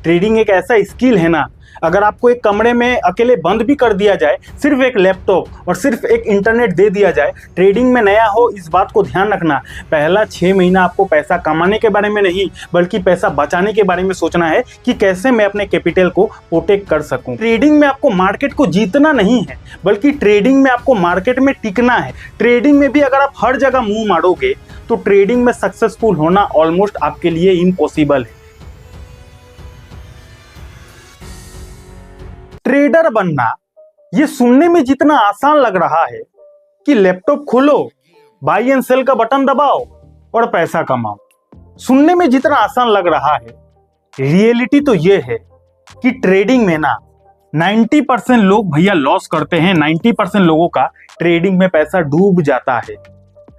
Trading एक ऐसा skill है ना, अगर आपको एक कमरे में अकेले बंद भी कर दिया जाए, सिर्फ एक लैपटॉप और सिर्फ एक इंटरनेट दे दिया जाए, ट्रेडिंग में नया हो, इस बात को ध्यान रखना, पहला 6 महीना आपको पैसा कमाने के बारे में नहीं बल्कि पैसा बचाने के बारे में सोचना है कि कैसे मैं अपने कैपिटल को प्रोटेक्ट कर सकूं। ट्रेडिंग में आपको मार्केट को जीतना नहीं है बल्कि ट्रेडिंग में आपको मार्केट में टिकना है। ट्रेडिंग में भी अगर आप हर जगह मुंह मारोगे तो ट्रेडिंग में सक्सेसफुल होना ऑलमोस्ट आपके लिए इम्पॉसिबल है। ट्रेडर बनना ये सुनने में जितना आसान लग रहा है कि लैपटॉप खोलो, बाई एंड सेल का बटन दबाओ और पैसा कमाओ, सुनने में जितना आसान लग रहा है, रियलिटी तो ये है कि ट्रेडिंग में ना 90% लोग भैया लॉस करते हैं। 90% लोगों का ट्रेडिंग में पैसा डूब जाता है।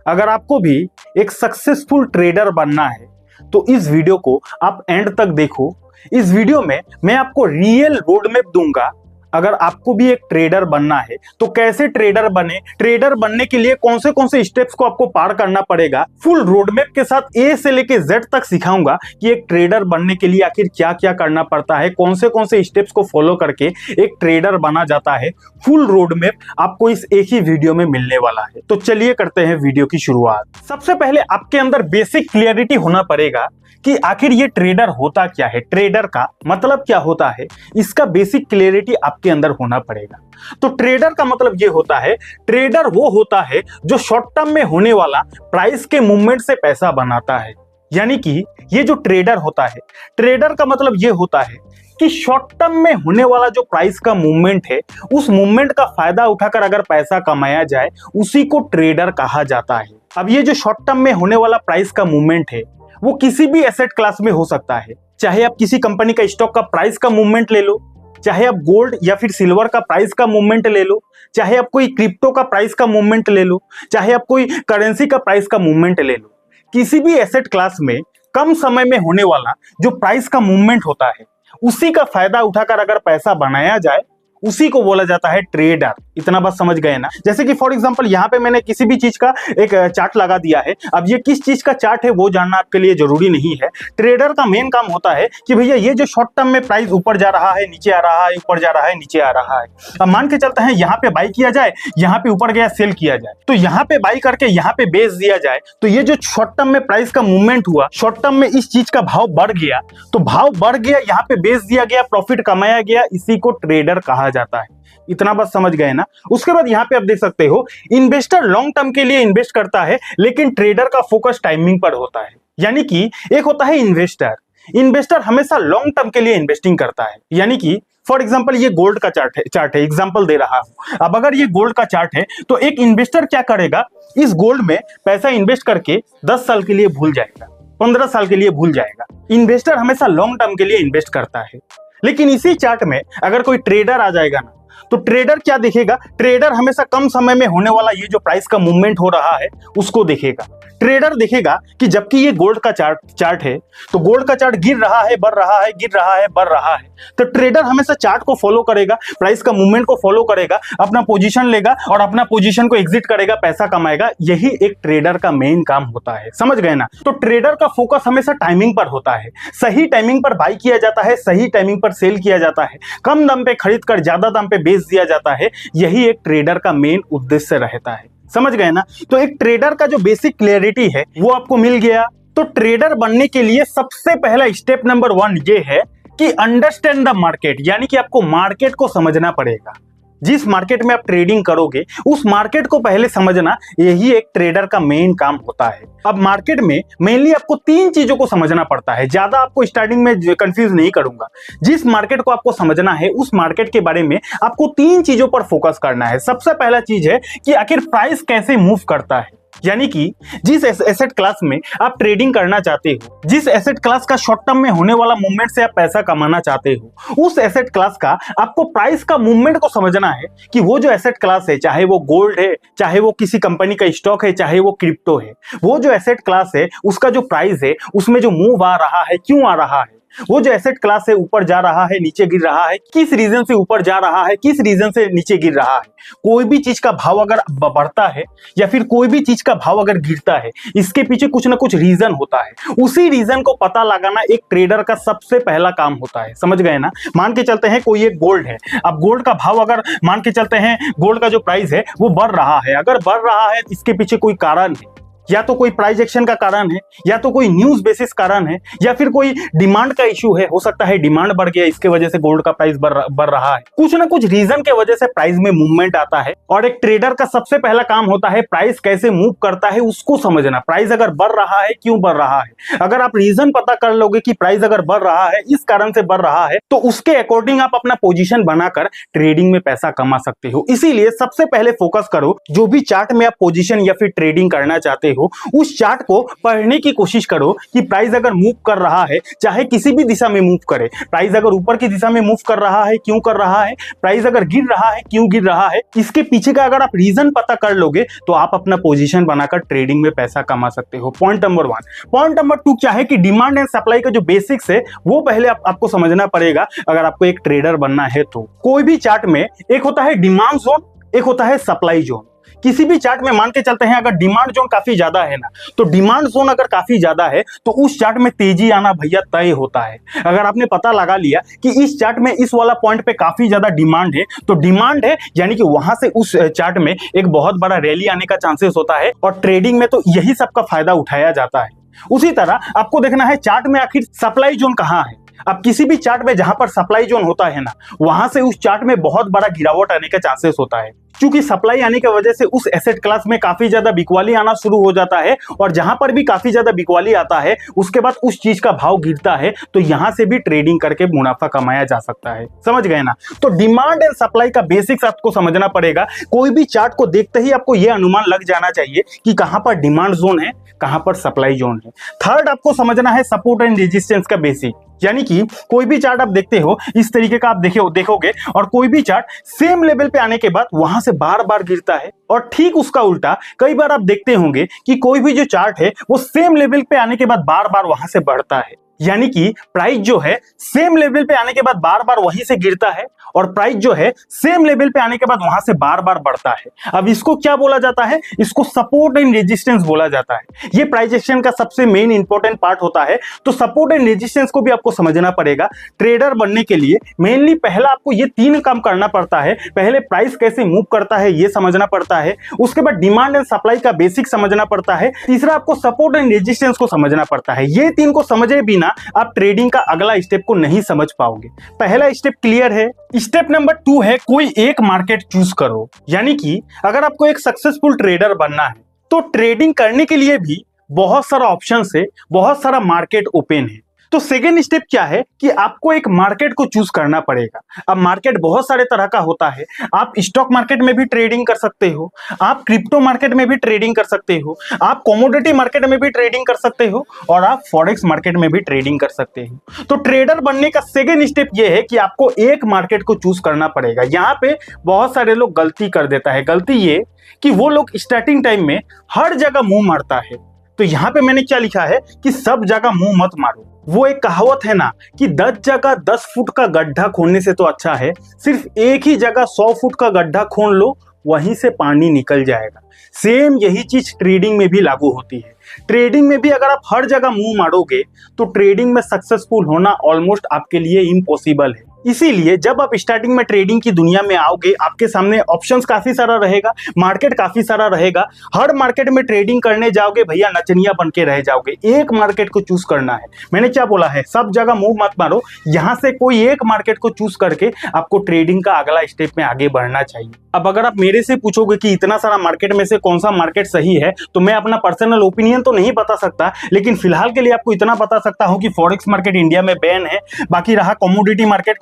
अगर आपको भी एक सक्सेसफुल ट्रेडर बनना है तो इस वीडियो को आप एंड तक देखो। इस वीडियो में मैं आपको रियल रोड मैप दूंगा। अगर आपको भी एक ट्रेडर बनना है तो कैसे ट्रेडर बने, ट्रेडर बनने के लिए कौन से स्टेप्स को आपको पार करना पड़ेगा, फुल रोड मैप के साथ ए से लेके जेड तक सिखाऊंगा कि एक ट्रेडर बनने के लिए आखिर क्या क्या करना पड़ता है, कौन से स्टेप्स को फॉलो करके एक ट्रेडर बना जाता है। फुल रोड मैप आपको इस एक ही वीडियो में मिलने वाला है। तो चलिए करते हैं वीडियो की शुरुआत। सबसे पहले आपके अंदर बेसिक क्लियरिटी होना पड़ेगा कि आखिर ये ट्रेडर होता क्या है, ट्रेडर का मतलब क्या होता है, इसका बेसिक क्लियरिटी आपके अंदर होना पड़ेगा। तो ट्रेडर का मतलब ये होता है, ट्रेडर वो होता है जो शॉर्ट टर्म में होने वाला प्राइस के मूवमेंट से पैसा बनाता है। यानी कि ये जो ट्रेडर होता है, ट्रेडर का मतलब ये होता है कि शॉर्ट टर्म में होने वाला जो प्राइस का मूवमेंट है, उस मूवमेंट का फायदा उठाकर अगर पैसा कमाया जाए, उसी को ट्रेडर कहा जाता है। अब ये जो शॉर्ट टर्म में होने वाला प्राइस का मूवमेंट है वो किसी भी एसेट क्लास में हो सकता है। चाहे आप किसी कंपनी का स्टॉक का प्राइस का मूवमेंट ले लो, चाहे आप गोल्ड या फिर सिल्वर का प्राइस का मूवमेंट ले लो, चाहे आप कोई क्रिप्टो का प्राइस का मूवमेंट ले लो, चाहे आप कोई करेंसी का प्राइस का मूवमेंट ले लो। किसी भी एसेट क्लास में कम समय में होने वाला जो प्राइस का मूवमेंट होता है, उसी का फायदा उठाकर अगर पैसा बनाया जाए, उसी को बोला जाता है ट्रेडर। इतना बात समझ गए ना। जैसे कि फॉर एग्जांपल यहाँ पे मैंने किसी भी चीज का एक चार्ट लगा दिया है। अब ये किस चीज का चार्ट है वो जानना आपके लिए जरूरी नहीं है। ट्रेडर का मेन काम होता है कि भैया ये जो शॉर्ट टर्म में प्राइस ऊपर जा रहा है, नीचे आ रहा है, ऊपर जा रहा है, नीचे आ रहा है। अब मान के चलते हैं यहाँ पे बाई किया जाए, यहाँ पे ऊपर गया सेल किया जाए, तो यहाँ पे बाई करके यहाँ पे बेच दिया जाए, तो ये जो शॉर्ट टर्म में प्राइस का मूवमेंट हुआ, शॉर्ट टर्म में इस चीज का भाव बढ़ गया, तो भाव बढ़ गया, यहाँ पे बेच दिया गया, प्रॉफिट कमाया गया, इसी को ट्रेडर कहा जाता है। इतना बात समझ गए ना। उसके बाद यहाँ पे आप देख सकते हो, इन्वेस्टर लॉन्ग टर्म के लिए इन्वेस्ट करता है, लेकिन ट्रेडर का फोकस टाइमिंग पर होता है। यानी कि एक होता है इन्वेस्टर हमेशा लॉन्ग टर्म के लिए इन्वेस्टिंग करता है। यानी कि फॉर एग्जांपल ये गोल्ड का चार्ट है, एग्जांपल दे रहा हूं। अब अगर ये गोल्ड का चार्ट है तो एक इन्वेस्टर क्या करेगा, इस गोल्ड में पैसा इन्वेस्ट करके 10 साल के लिए भूल जाएगा, 15 साल के लिए भूल जाएगा। इन्वेस्टर हमेशा लॉन्ग टर्म के लिए इन्वेस्ट करता है। लेकिन इसी चार्ट में अगर कोई ट्रेडर आ जाएगा ना, तो ट्रेडर क्या देखेगा, ट्रेडर हमेशा कम समय में होने वाला ये जो प्राइस का मूवमेंट हो रहा है उसको देखेगा। ट्रेडर देखेगा कि जबकि ये गोल्ड का चार्ट है, तो गोल्ड का चार्ट गिर रहा है, बढ़ रहा है, गिर रहा है, बढ़ रहा है, तो ट्रेडर हमेशा चार्ट को फॉलो करेगा, प्राइस का मूवमेंट को फॉलो करेगा, अपना पोजीशन लेगा और अपना पोजीशन को एग्जिट करेगा, पैसा कमाएगा। यही एक ट्रेडर का मेन काम होता है। समझ गए ना। तो ट्रेडर का फोकस हमेशा टाइमिंग पर होता है। सही टाइमिंग पर बाई किया जाता है, सही टाइमिंग पर सेल किया जाता है, कम दाम पे खरीद कर ज्यादा दाम पे बेच दिया जाता है। यही एक ट्रेडर का मेन उद्देश्य रहता है। समझ गए ना। तो एक ट्रेडर का जो बेसिक क्लियरिटी है वो आपको मिल गया। तो ट्रेडर बनने के लिए सबसे पहला स्टेप नंबर 1 ये है कि अंडरस्टैंड द मार्केट। यानी कि आपको मार्केट को समझना पड़ेगा। जिस मार्केट में आप ट्रेडिंग करोगे उस मार्केट को पहले समझना, यही एक ट्रेडर का मेन काम होता है। अब मार्केट में मेनली आपको 3 चीजों को समझना पड़ता है। ज्यादा आपको स्टार्टिंग में कंफ्यूज नहीं करूंगा। जिस मार्केट को आपको समझना है उस मार्केट के बारे में आपको 3 चीजों पर फोकस करना है। सबसे पहला चीज है कि आखिर प्राइस कैसे मूव करता है। यानी कि जिस एसेट क्लास में आप ट्रेडिंग करना चाहते हो, जिस एसेट क्लास का शॉर्ट टर्म में होने वाला मूवमेंट से आप पैसा कमाना चाहते हो, उस एसेट क्लास का आपको प्राइस का मूवमेंट को समझना है कि वो जो एसेट क्लास है, चाहे वो गोल्ड है, चाहे वो किसी कंपनी का स्टॉक है, चाहे वो क्रिप्टो है, वो जो एसेट क्लास है उसका जो प्राइस है उसमें जो मूव आ रहा है, क्यों आ रहा है, वो जो एसेट क्लास है ऊपर जा रहा है, नीचे गिर रहा है, किस रीजन से ऊपर जा रहा है, किस रीजन से नीचे गिर रहा है। कोई भी चीज का भाव अगर बढ़ता है या फिर कोई भी चीज का भाव अगर गिरता है, इसके पीछे कुछ ना कुछ रीजन होता है। उसी रीजन को पता लगाना एक ट्रेडर का सबसे पहला काम होता है। समझ गए ना। मान के चलते हैं कोई एक गोल्ड है, अब गोल्ड का भाव अगर मान के चलते हैं गोल्ड का जो प्राइस है वो बढ़ रहा है, अगर बढ़ रहा है इसके पीछे कोई कारण है, या तो कोई प्राइस एक्शन का कारण है, या तो कोई न्यूज बेसिस कारण है, या फिर कोई डिमांड का इश्यू है। हो सकता है डिमांड बढ़ गया, इसके वजह से गोल्ड का प्राइस बढ़ रहा है। कुछ ना कुछ रीजन के वजह से प्राइस में मूवमेंट आता है और एक ट्रेडर का सबसे पहला काम होता है प्राइस कैसे मूव करता है उसको समझना। प्राइस अगर बढ़ रहा है, क्यों बढ़ रहा है, अगर आप रीजन पता कर लोगे कि प्राइस अगर बढ़ रहा है इस कारण से बढ़ रहा है, तो उसके अकॉर्डिंग आप अपना पोजीशन बनाकर ट्रेडिंग में पैसा कमा सकते हो। इसीलिए सबसे पहले फोकस करो, जो भी चार्ट में आप पोजीशन या फिर ट्रेडिंग करना चाहते हो उस चार्ट को पढ़ने की कोशिश करो कि प्राइस अगर मूव कर रहा है, चाहे किसी भी दिशा में मूव करे, प्राइस अगर ऊपर की दिशा में मूव कर रहा है, क्यों कर रहा है, प्राइस अगर गिर रहा है, क्यों गिर रहा है, इसके पीछे का अगर आप रीजन पता कर लोगे तो आप अपना पोजीशन बनाकर ट्रेडिंग में पैसा कमा सकते हो। Point number 1। पॉइंट नंबर 2 क्या है कि डिमांड एंड सप्लाई का जो बेसिक्स है वो पहले आपको समझना पड़ेगा अगर आपको एक ट्रेडर बनना है तो। कोई भी चार्ट में एक होता है डिमांड जोन, एक होता है सप्लाई जोन। किसी भी चार्ट में मान के चलते हैं अगर डिमांड जोन काफी ज्यादा है ना, तो डिमांड जोन अगर काफी ज्यादा है तो उस चार्ट में तेजी आना भैया तय होता है। अगर आपने पता लगा लिया कि इस चार्ट में इस वाला पॉइंट पे काफी ज्यादा डिमांड है, तो डिमांड है यानी कि वहां से उस चार्ट में एक बहुत बड़ा रैली आने का चांसेस होता है और ट्रेडिंग में तो यही सबका फायदा उठाया जाता है। उसी तरह आपको देखना है चार्ट में आखिर सप्लाई जोन कहां है। अब किसी भी चार्ट में जहां पर सप्लाई जोन होता है ना, वहां से उस चार्ट में बहुत बड़ा गिरावट आने का चांसेस होता है, क्योंकि सप्लाई आने की वजह से उस एसेट क्लास में काफी ज्यादा बिकवाली आना शुरू हो जाता है और जहां पर भी काफी ज्यादा बिकवाली आता है उसके बाद उस चीज का भाव गिरता है, तो यहां से भी ट्रेडिंग करके मुनाफा कमाया जा सकता है। समझ गए ना। तो डिमांड एंड सप्लाई का बेसिक्स आपको समझना पड़ेगा। कोई भी चार्ट को देखते ही आपको यह अनुमान लग जाना चाहिए कि कहां पर डिमांड जोन है, कहां पर सप्लाई जोन है। थर्ड आपको समझना है सपोर्ट एंड रेजिस्टेंस का बेसिक, यानी कि कोई भी चार्ट आप देखते हो इस तरीके का आप देखोगे और कोई भी चार्ट सेम लेवल पे आने के बाद वहां से बार बार गिरता है, और ठीक उसका उल्टा कई बार आप देखते होंगे कि कोई भी जो चार्ट है वो सेम लेवल पे आने के बाद बार बार वहां से बढ़ता है। यानी कि प्राइस जो है सेम लेवल पे आने के बाद बार बार वहीं से गिरता है और प्राइस जो है सेम लेवल पे आने के बाद वहां से बार बार बढ़ता है। अब इसको क्या बोला जाता है, इसको सपोर्ट एंड रेजिस्टेंस बोला जाता है। ये प्राइस एक्शन का सबसे मेन इंपॉर्टेंट पार्ट होता है। तो सपोर्ट एंड रेजिस्टेंस को भी आपको समझना पड़ेगा। ट्रेडर बनने के लिए मेनली पहला आपको ये 3 काम करना पड़ता है। पहले प्राइस कैसे मूव करता है ये समझना पड़ता है, उसके बाद डिमांड एंड सप्लाई का बेसिक समझना पड़ता है, तीसरा आपको सपोर्ट एंड रेजिस्टेंस को समझना पड़ता है। ये 3 को समझे बिना आप ट्रेडिंग का अगला स्टेप को नहीं समझ पाओगे। पहला स्टेप क्लियर है। स्टेप नंबर 2 है कोई एक मार्केट चूज करो। यानी कि अगर आपको एक सक्सेसफुल ट्रेडर बनना है तो ट्रेडिंग करने के लिए भी बहुत सारा ऑप्शन है, बहुत सारा मार्केट ओपन है। तो सेकेंड स्टेप क्या है कि आपको एक मार्केट को चूज करना पड़ेगा। अब मार्केट बहुत सारे तरह का होता है। आप स्टॉक मार्केट में भी ट्रेडिंग कर सकते हो, आप क्रिप्टो मार्केट में भी ट्रेडिंग कर सकते हो, आप कमोडिटी मार्केट में भी ट्रेडिंग कर सकते हो और आप फॉरेक्स मार्केट में भी ट्रेडिंग कर सकते हो। तो ट्रेडर बनने का सेकेंड स्टेप ये है कि आपको एक मार्केट को चूज करना पड़ेगा। यहाँ पे बहुत सारे लोग गलती कर देता है। गलती ये कि वो लोग स्टार्टिंग टाइम में हर जगह मुंह मारता है। तो यहाँ पे मैंने क्या लिखा है कि सब जगह मुंह मत मारो। वो एक कहावत है ना कि 10 जगह 10 फुट का गड्ढा खोदने से तो अच्छा है सिर्फ एक ही जगह 100 फुट का गड्ढा खोद लो, वहीं से पानी निकल जाएगा। सेम यही चीज ट्रेडिंग में भी लागू होती है। ट्रेडिंग में भी अगर आप हर जगह मुंह मारोगे तो ट्रेडिंग में सक्सेसफुल होना ऑलमोस्ट आपके लिए इम्पॉसिबल है। इसीलिए जब आप स्टार्टिंग में ट्रेडिंग की दुनिया में आओगे, आपके सामने ऑप्शंस काफी सारा रहेगा, मार्केट काफी सारा रहेगा। हर मार्केट में ट्रेडिंग करने जाओगे भैया नचनिया बन के रह जाओगे। एक मार्केट को चूज करना है। मैंने क्या बोला है, सब जगह मुंह मत मारो। यहां से कोई एक मार्केट को चूज करके आपको ट्रेडिंग का अगला स्टेप में आगे बढ़ना चाहिए। अब अगर आप मेरे से पूछोगे कि इतना सारा मार्केट में से कौन सा मार्केट सही है, तो मैं अपना पर्सनल ओपिनियन तो नहीं बता सकता, लेकिन फिलहाल के लिए आपको इतना बता सकता हूं कि फॉरेक्स मार्केट इंडिया में बैन है। बाकी रहा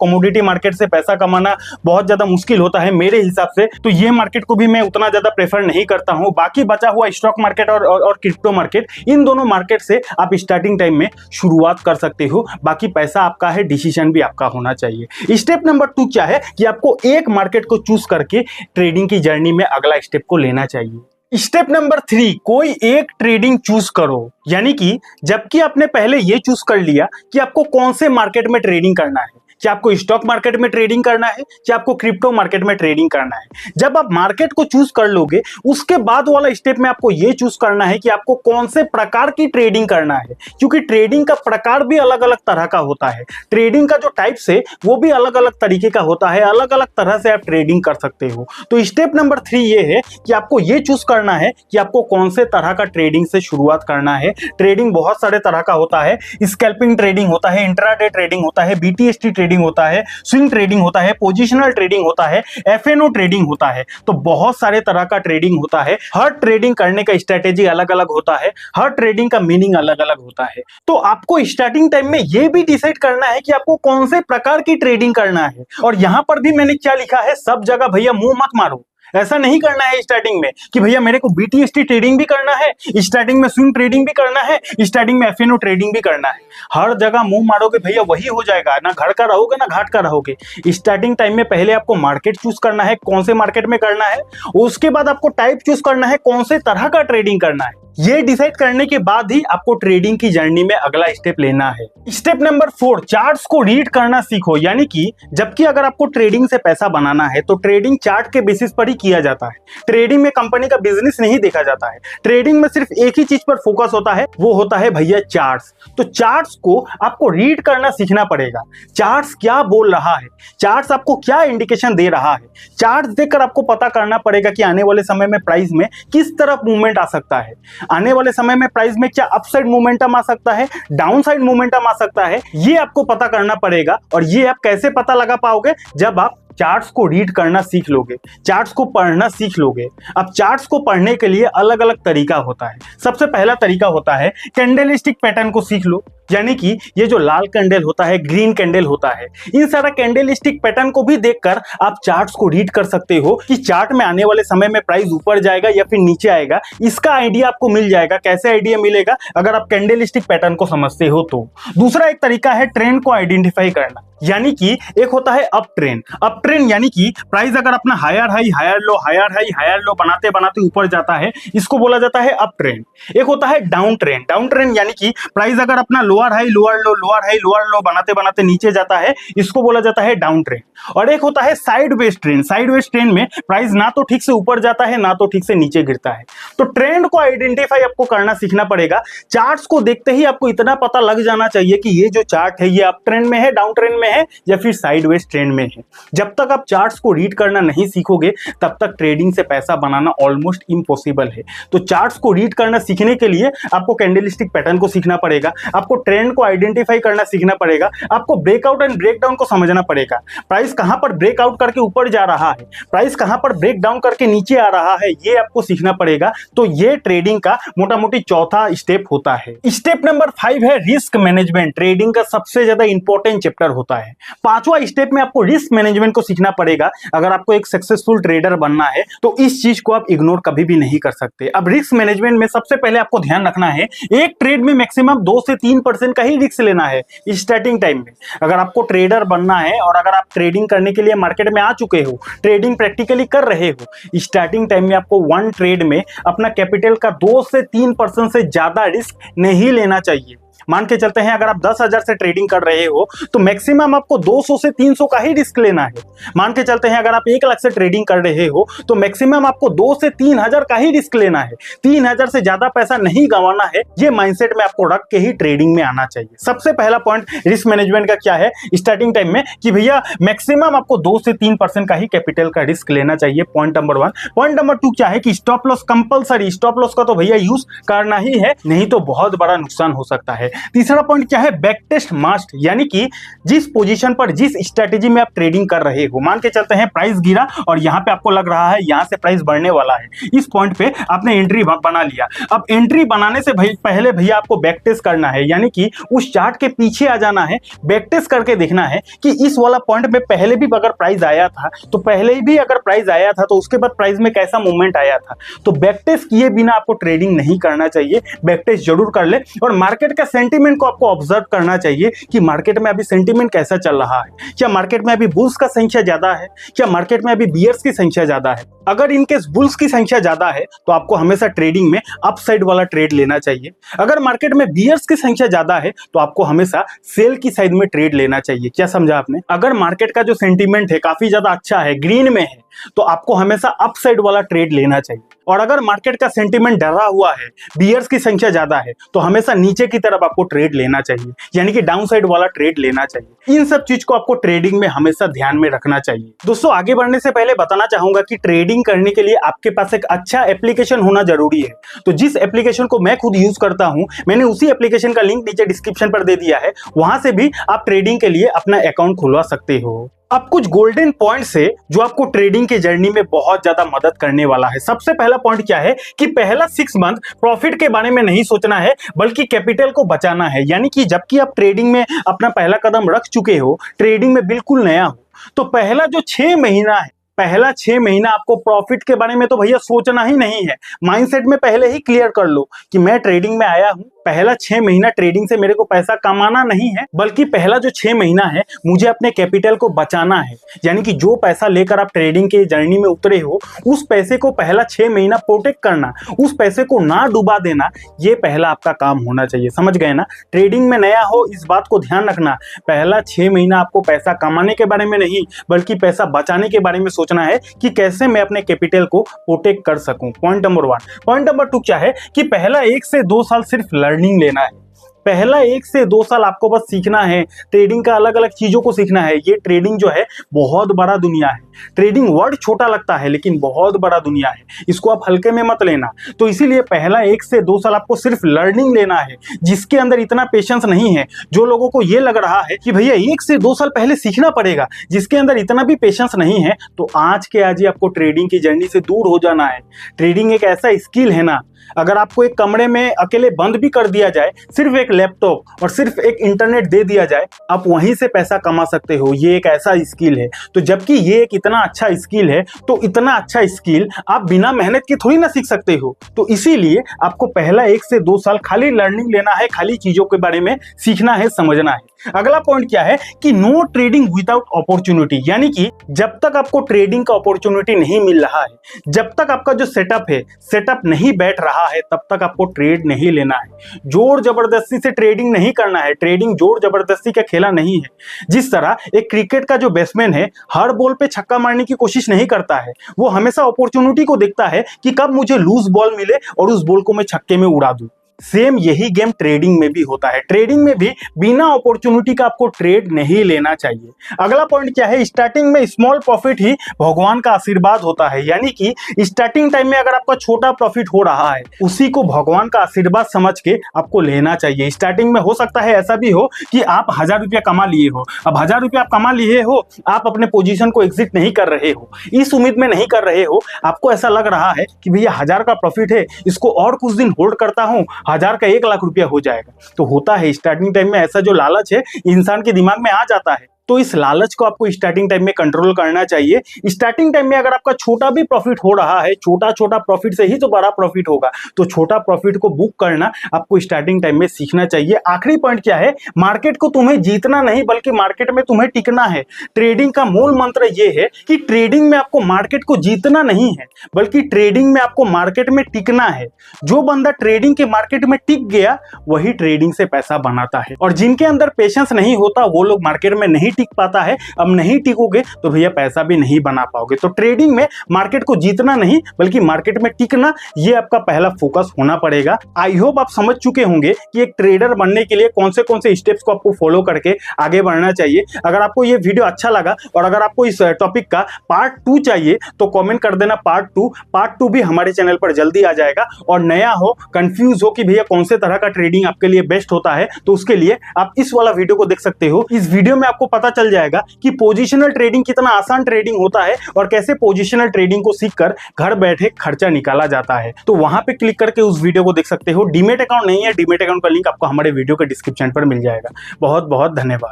कमोडिटी मार्केट से पैसा कमाना बहुत ज्यादा मुश्किल होता है मेरे हिसाब से, तो ये मार्केट को भी मैं उतना ज्यादा प्रेफर नहीं करता हूं। बाकी बचा हुआ स्टॉक मार्केट और क्रिप्टो मार्केट, इन दोनों मार्केट से आप स्टार्टिंग टाइम में शुरुआत कर सकते हो। बाकी पैसा आपका है, डिसीजन भी आपका होना चाहिए। स्टेप नंबर 2 क्या है कि आपको एक मार्केट को चूज करके ट्रेडिंग की जर्नी में अगला स्टेप को लेना चाहिए। स्टेप नंबर 3, कोई एक ट्रेडिंग चूज करो। यानी कि जबकि आपने पहले ये चूज कर लिया कि आपको कौन से मार्केट में ट्रेडिंग करना है, कि आपको स्टॉक मार्केट में ट्रेडिंग करना है कि आपको क्रिप्टो मार्केट में ट्रेडिंग करना है। जब आप मार्केट को चूज कर लोगे, उसके बाद वाला स्टेप में आपको यह चूज करना है कि आपको कौन से प्रकार की ट्रेडिंग करना है, क्योंकि ट्रेडिंग का प्रकार भी अलग अलग तरह का होता है। ट्रेडिंग का जो टाइप्स है वो भी अलग अलग तरीके का होता है, अलग अलग तरह से आप ट्रेडिंग कर सकते हो। तो स्टेप नंबर 3 ये है कि आपको ये चूज करना है कि आपको कौन से तरह का ट्रेडिंग से शुरुआत करना है। ट्रेडिंग बहुत सारे तरह का होता है, स्कैल्पिंग ट्रेडिंग होता है, इंट्राडे ट्रेडिंग होता है, बीटीएसटी ट्रेडिंग होता है, स्विंग ट्रेडिंग होता है, पोजिशनल ट्रेडिंग होता है, एफएनओ ट्रेडिंग होता है। तो बहुत सारे तरह का ट्रेडिंग होता है। हर ट्रेडिंग करने का स्ट्रेटेजी अलग अलग होता है, हर ट्रेडिंग का मीनिंग अलग अलग होता है। तो आपको स्टार्टिंग टाइम में यह भी डिसाइड करना है कि आपको कौन से प्रकार की ट्रेडिंग करना है। और यहां पर भी मैंने क्या लिखा है, सब जगह भैया मुंह मत मारो। ऐसा नहीं करना है स्टार्टिंग में कि भैया मेरे को बीटीएसटी ट्रेडिंग भी करना है, स्टार्टिंग में स्विंग ट्रेडिंग भी करना है, स्टार्टिंग में एफएनओ ट्रेडिंग भी करना है। हर जगह मुंह मारोगे भैया वही हो जाएगा, ना घर का रहोगे ना घाट का रहोगे। स्टार्टिंग टाइम में पहले आपको मार्केट चूज करना है, कौन से मार्केट में करना है। उसके बाद आपको टाइप चूज करना है, कौन से तरह का ट्रेडिंग करना है। ये डिसाइड करने के बाद ही आपको ट्रेडिंग की जर्नी में अगला स्टेप लेना है। स्टेप नंबर 4, चार्ट्स को रीड करना सीखो। यानी कि जबकि अगर आपको ट्रेडिंग से पैसा बनाना है तो ट्रेडिंग चार्ट के बेसिस पर ही किया जाता है। ट्रेडिंग में कंपनी का बिजनेस नहीं देखा जाता है। ट्रेडिंग में सिर्फ एक ही चीज पर फोकस होता है, वो होता है भैया चार्ट्स। तो चार्ट्स को आपको रीड करना सीखना पड़ेगा। चार्ट्स क्या बोल रहा है, चार्ट्स आपको क्या इंडिकेशन दे रहा है। चार्ट्स देखकर आपको पता करना पड़ेगा कि आने वाले समय में प्राइस में किस तरफ मूवमेंट आ सकता है। आने वाले समय में प्राइस में क्या अपसाइड मोमेंटम आ सकता है, डाउनसाइड मोमेंटम आ सकता है, ये आपको पता करना पड़ेगा। और ये आप कैसे पता लगा पाओगे, जब आप चार्ट्स को रीड करना सीख लोगे, चार्ट्स को पढ़ना सीख लोगे। अब चार्ट्स को पढ़ने के लिए अलग अलग तरीका होता है। सबसे पहला तरीका होता है कैंडलस्टिक पैटर्न को सीख लो। यानी कि ये जो लाल कैंडल होता है, ग्रीन कैंडल होता है, इन सारा कैंडलस्टिक पैटर्न को भी देखकर आप चार्ट्स को रीड कर सकते हो कि चार्ट में आने वाले समय में प्राइस ऊपर जाएगा या फिर नीचे आएगा। इसका आइडिया आपको मिल जाएगा। कैसे आइडिया मिलेगा, अगर आप कैंडलस्टिक पैटर्न को समझते हो तो। दूसरा एक तरीका है ट्रेंड को आइडेंटिफाई करना। यानी कि एक होता है अप ट्रेंड। अप ट्रेंड यानी कि प्राइस अगर अपना higher high higher low higher high higher low बनाते बनाते ऊपर जाता है, इसको बोला जाता है अप ट्रेंड। एक होता है डाउन ट्रेंड। डाउन ट्रेंड यानी कि प्राइस अगर अपना लोअर हाई लोअर लो लोअर हाई लोअर लो बनाते बनाते नीचे जाता है, इसको बोला जाता है डाउन ट्रेंड। और एक होता है साइडवेज ट्रेंड। साइडवेज ट्रेंड में प्राइस ना तो ठीक से ऊपर जाता है ना तो ठीक से नीचे गिरता है। तो ट्रेंड को आइडेंटिफाई आपको करना सीखना पड़ेगा। चार्ट्स को देखते ही आपको इतना पता लग जाना चाहिए कि ये जो चार्ट है ये अप ट्रेंड में है, डाउन ट्रेंड में है या फिर साइडवेज ट्रेंड में है। जब तक आप चार्ट्स को रीड करना नहीं सीखोगे तब तक ट्रेडिंग से पैसा बनाना ऑलमोस्ट इम्पॉसिबल है। तो चार्ट्स को रीड करना सीखने के लिए आपको कैंडलस्टिक पैटर्न को सीखना पड़ेगा, आपको ट्रेंड को आइडेंटिफाई करना सीखना पड़ेगा, आपको ब्रेकआउट एंड ब्रेकडाउन को समझना पड़ेगा। प्राइस कहां पर ब्रेकआउट करके ऊपर जा रहा है, प्राइस कहां पर ब्रेक डाउन करके नीचे आ रहा है, ये आपको सीखना पड़ेगा। तो ये ट्रेडिंग का मोटा मोटी चौथा स्टेप होता है। स्टेप नंबर 5 है रिस्क मैनेजमेंट। ट्रेडिंग का सबसे ज्यादा इंपॉर्टेंट चैप्टर होता है। पांचवा स्टेप में आपको रिस्क मैनेजमेंट को सीखना पड़ेगा। अगर आपको एक सक्सेसफुल ट्रेडर बनना है तो इस चीज को आप इग्नोर कभी भी नहीं कर सकते। अब रिस्क मैनेजमेंट में सबसे पहले आपको ध्यान रखना है, एक ट्रेड में मैक्सिमम 2 से 3% का ही रिस्क लेना है स्टार्टिंग टाइम में। अगर आपको ट्रेडर बनना है और अगर आप ट्रेडिंग करने के लिए मार्केट में आ चुके हो, ट्रेडिंग प्रैक्टिकली कर रहे हो, स्टार्टिंग टाइम में आपको वन ट्रेड में अपना कैपिटल का 2 से 3% से ज्यादा रिस्क नहीं लेना चाहिए। मान के चलते हैं अगर आप 10,000 से ट्रेडिंग कर रहे हो तो मैक्सिमम आपको 200 से 300 का ही रिस्क लेना है। मान के चलते हैं अगर आप 1 लाख से ट्रेडिंग कर रहे हो तो मैक्सिमम आपको 2 से 3,000 का ही रिस्क लेना है। 3,000 से ज्यादा पैसा नहीं गंवाना है। ये माइंडसेट में आपको रख के ही ट्रेडिंग में आना चाहिए। सबसे पहला पॉइंट रिस्क मैनेजमेंट का क्या है स्टार्टिंग टाइम में, कि भैया मैक्सिमम आपको 2 से 3% का ही कैपिटल का रिस्क लेना चाहिए। Point number 1। पॉइंट नंबर 2 क्या है कि stop loss compulsory. Stop loss का तो भैया यूज करना ही है, नहीं तो बहुत बड़ा नुकसान हो सकता है। तीसरा पॉइंट क्या है, बैक टेस्ट मस्ट। यानी कि जिस पोजीशन पर जिस स्ट्रेटेजी में आप ट्रेडिंग कर रहे हो, मान के चलते हैं प्राइस गिरा और यहां पे आपको लग रहा है यहां से प्राइस बढ़ने वाला है, इस पॉइंट पे आपने एंट्री बना लिया। अब एंट्री बनाने से पहले भैया आपको बैक टेस्ट करना है, यानी कि उस चार्ट के पीछे आ जाना है, बैक टेस्ट करके देखना है कि इस वाला पॉइंट में पहले भी अगर प्राइस आया था तो पहले भी अगर प्राइस आया था तो उसके बाद प्राइस में कैसा मूवमेंट आया था। तो बैक टेस्ट किए बिना आपको ट्रेडिंग नहीं करना चाहिए। बैक टेस्ट जरूर कर ले। और मार्केट का सेंटीमेंट को आपको ऑब्जर्व करना चाहिए कि मार्केट में अभी सेंटीमेंट कैसा चल रहा है। क्या मार्केट में अभी बुल्स का संख्या ज्यादा है, क्या मार्केट में अभी बियर्स की संख्या ज्यादा है। अगर इनकेस बुल्स की संख्या ज्यादा है तो आपको हमेशा ट्रेडिंग में अपसाइड वाला ट्रेड लेना चाहिए। अगर मार्केट में बियर्स की संख्या ज्यादा है तो आपको हमेशा सेल की साइड में ट्रेड लेना चाहिए। क्या समझा आपने? अगर मार्केट का जो सेंटीमेंट है काफी ज्यादा अच्छा है, ग्रीन में है, तो आपको हमेशा अपसाइड वाला ट्रेड लेना चाहिए। और अगर मार्केट का सेंटीमेंट डरा हुआ है, बियर्स की संख्या ज्यादा है, तो हमेशा नीचे की तरफ आपको ट्रेड लेना चाहिए, यानी कि डाउन साइड वाला ट्रेड लेना चाहिए। इन सब चीज को आपको ट्रेडिंग में हमेशा ध्यान में रखना चाहिए। दोस्तों, आगे बढ़ने से पहले बताना चाहूंगा कि ट्रेडिंग करने के लिए आपके पास एक अच्छा एप्लीकेशन होना जरूरी है। तो जिस एप्लीकेशन को मैं खुद यूज करता हूं, मैंने उसी एप्लीकेशन का लिंक नीचे डिस्क्रिप्शन पर दे दिया है। वहां से भी आप ट्रेडिंग के लिए अपना अकाउंट खुलवा सकते हो। अब कुछ गोल्डन पॉइंट्स है जो आपको ट्रेडिंग के जर्नी में बहुत ज्यादा मदद करने वाला है। सबसे पहला पॉइंट क्या है कि पहला 6 मंथ प्रॉफिट के बारे में नहीं सोचना है, बल्कि कैपिटल को बचाना है। यानी कि जबकि आप ट्रेडिंग में अपना पहला कदम रख चुके हो, ट्रेडिंग में बिल्कुल नया हो, तो पहला जो 6 महीना है, पहला 6 महीना आपको प्रॉफिट के बारे में तो भैया सोचना ही नहीं है। माइंडसेट में पहले ही क्लियर कर लो कि मैं ट्रेडिंग में आया हूं, पहला 6 महीना ट्रेडिंग से मेरे को पैसा कमाना नहीं है, बल्कि पहला जो 6 महीना है मुझे अपने कैपिटल को बचाना है। यानी कि जो पैसा लेकर आप ट्रेडिंग के जर्नी में उतरे हो, उस पैसे को पहला 6 महीना प्रोटेक्ट करना, उस पैसे को ना डुबा देना, ये पहला आपका काम होना चाहिए। समझ गए ना? ट्रेडिंग में नया हो, इस बात को ध्यान रखना, पहला 6 महीना आपको पैसा कमाने के बारे में नहीं, बल्कि पैसा बचाने के बारे में सोचना है कि कैसे मैं अपने कैपिटल को प्रोटेक्ट कर सकूं। Point number 1। पॉइंट नंबर 2 क्या है कि पहला 1 से 2 साल सिर्फ लर्निंग लेना है। पहला 1 से 2 साल आपको बस सीखना है, ट्रेडिंग का अलग अलग चीजों को सीखना है। ये ट्रेडिंग जो है बहुत बड़ा दुनिया है। ट्रेडिंग वर्ड छोटा लगता है, लेकिन बहुत बड़ा दुनिया है, इसको आप हल्के में मत लेना। तो इसीलिए पहला 1 से 2 साल आपको सिर्फ लर्निंग लेना है, जिसके अंदर इतना पेशेंस नहीं है। जो लोगों को ये लग रहा है कि भैया 1 से 2 साल पहले सीखना पड़ेगा, जिसके अंदर इतना भी पेशेंस नहीं है, तो आज के आज ही आपको ट्रेडिंग की जर्नी से दूर हो जाना है। ट्रेडिंग एक ऐसा स्किल है ना, अगर आपको एक कमरे में अकेले बंद भी कर दिया जाए, सिर्फ एक लैपटॉप और सिर्फ एक इंटरनेट दे दिया जाए, आप वहीं से पैसा कमा सकते हो। ये एक ऐसा स्किल है। तो जबकि ये एक इतना अच्छा स्किल है, तो इतना अच्छा स्किल आप बिना मेहनत के थोड़ी ना सीख सकते हो। तो इसीलिए आपको पहला 1 से 2 साल खाली लर्निंग लेना है, खाली चीजों के बारे में सीखना है, समझना है। अगला पॉइंट क्या है कि नो ट्रेडिंग विदाउट अपॉर्चुनिटी। यानी कि जब तक आपको ट्रेडिंग का अपॉर्चुनिटी नहीं मिल रहा है, जब तक आपका जो सेटअप है, सेटअप नहीं बैठ रहा है, तब तक आपको ट्रेड नहीं लेना है। जोर जबरदस्ती से ट्रेडिंग नहीं करना है। ट्रेडिंग जोर जबरदस्ती का खेला नहीं है। जिस तरह एक क्रिकेट का जो बैट्समैन है हर बॉल पे छक्का मारने की कोशिश नहीं करता है, वो हमेशा अपॉर्चुनिटी को देखता है कि कब मुझे लूज बॉल मिले और उस बॉल को मैं छक्के में उड़ा दूं। सेम यही गेम ट्रेडिंग में भी होता है। ट्रेडिंग में भी बिना अपॉर्चुनिटी का आपको ट्रेड नहीं लेना चाहिए। अगला पॉइंट क्या है, स्टार्टिंग में स्मॉल प्रॉफिट ही भगवान का आशीर्वाद होता है। यानी कि स्टार्टिंग टाइम में अगर आपका छोटा प्रॉफिट हो रहा है, उसी को भगवान का आशीर्वाद समझ के आपको लेना चाहिए। स्टार्टिंग में हो सकता है ऐसा भी हो कि आप 1000 रुपया कमा लिए हो। अब 1000 रुपया आप कमा लिए हो, आप अपने पोजीशन को एग्जिट नहीं कर रहे हो, इस उम्मीद में नहीं कर रहे हो, आपको ऐसा लग रहा है कि भैया 1000 का प्रॉफिट है, इसको और कुछ दिन होल्ड करता हूं, 1000 का 1 लाख रुपया हो जाएगा। तो होता है स्टार्टिंग टाइम में ऐसा, जो लालच है इंसान के दिमाग में आ जाता है। तो इस लालच को आपको स्टार्टिंग टाइम में कंट्रोल करना चाहिए। स्टार्टिंग टाइम में अगर आपका छोटा भी प्रॉफिट हो रहा है, छोटा छोटा प्रॉफिट से ही तो बड़ा प्रॉफिट होगा, तो छोटा प्रॉफिट को बुक करना आपको स्टार्टिंग टाइम में सीखना चाहिए। आखिरी पॉइंट क्या है, मार्केट को तुम्हें जीतना नहीं, बल्कि मार्केट में तुम्हें टिकना है। ट्रेडिंग का मूल मंत्र यह है कि ट्रेडिंग में आपको मार्केट को जीतना नहीं है, बल्कि ट्रेडिंग में आपको मार्केट में टिकना है। जो बंदा ट्रेडिंग के मार्केट में टिक गया, वही ट्रेडिंग से पैसा बनाता है। और जिनके अंदर पेशेंस नहीं होता, वो लोग मार्केट में नहीं टिक पाता है। अब नहीं टिकोगे तो भैया पैसा भी नहीं बना पाओगे। तो ट्रेडिंग में मार्केट को जीतना नहीं, बल्कि मार्केट में टिकना, ये आपका पहला फोकस होना पड़ेगा। आई होप आप समझ चुके होंगे कि एक ट्रेडर बनने के लिए कौन से स्टेप्स को आपको फॉलो करके आगे बढ़ना चाहिए। अगर आपको ये वीडियो अच्छा लगा और अगर आपको इस टॉपिक का पार्ट 2 चाहिए, तो कमेंट कर देना पार्ट 2। पार्ट 2 भी हमारे चैनल पर जल्दी आ जाएगा। और नया हो, कंफ्यूज हो कि भैया कौन से तरह का ट्रेडिंग आपके लिए बेस्ट होता है, तो उसके लिए आप इस वाला वीडियो को देख सकते हो। इस वीडियो में आपको पता चल जाएगा कि पोजिशनल ट्रेडिंग कितना आसान ट्रेडिंग होता है और कैसे पोजिशनल ट्रेडिंग को सीखकर घर बैठे खर्चा निकाला जाता है। तो वहां पे क्लिक करके उस वीडियो को देख सकते हो। डीमेट अकाउंट नहीं है, डीमेट अकाउंट का लिंक आपको हमारे वीडियो के डिस्क्रिप्शन पर मिल जाएगा। बहुत बहुत धन्यवाद।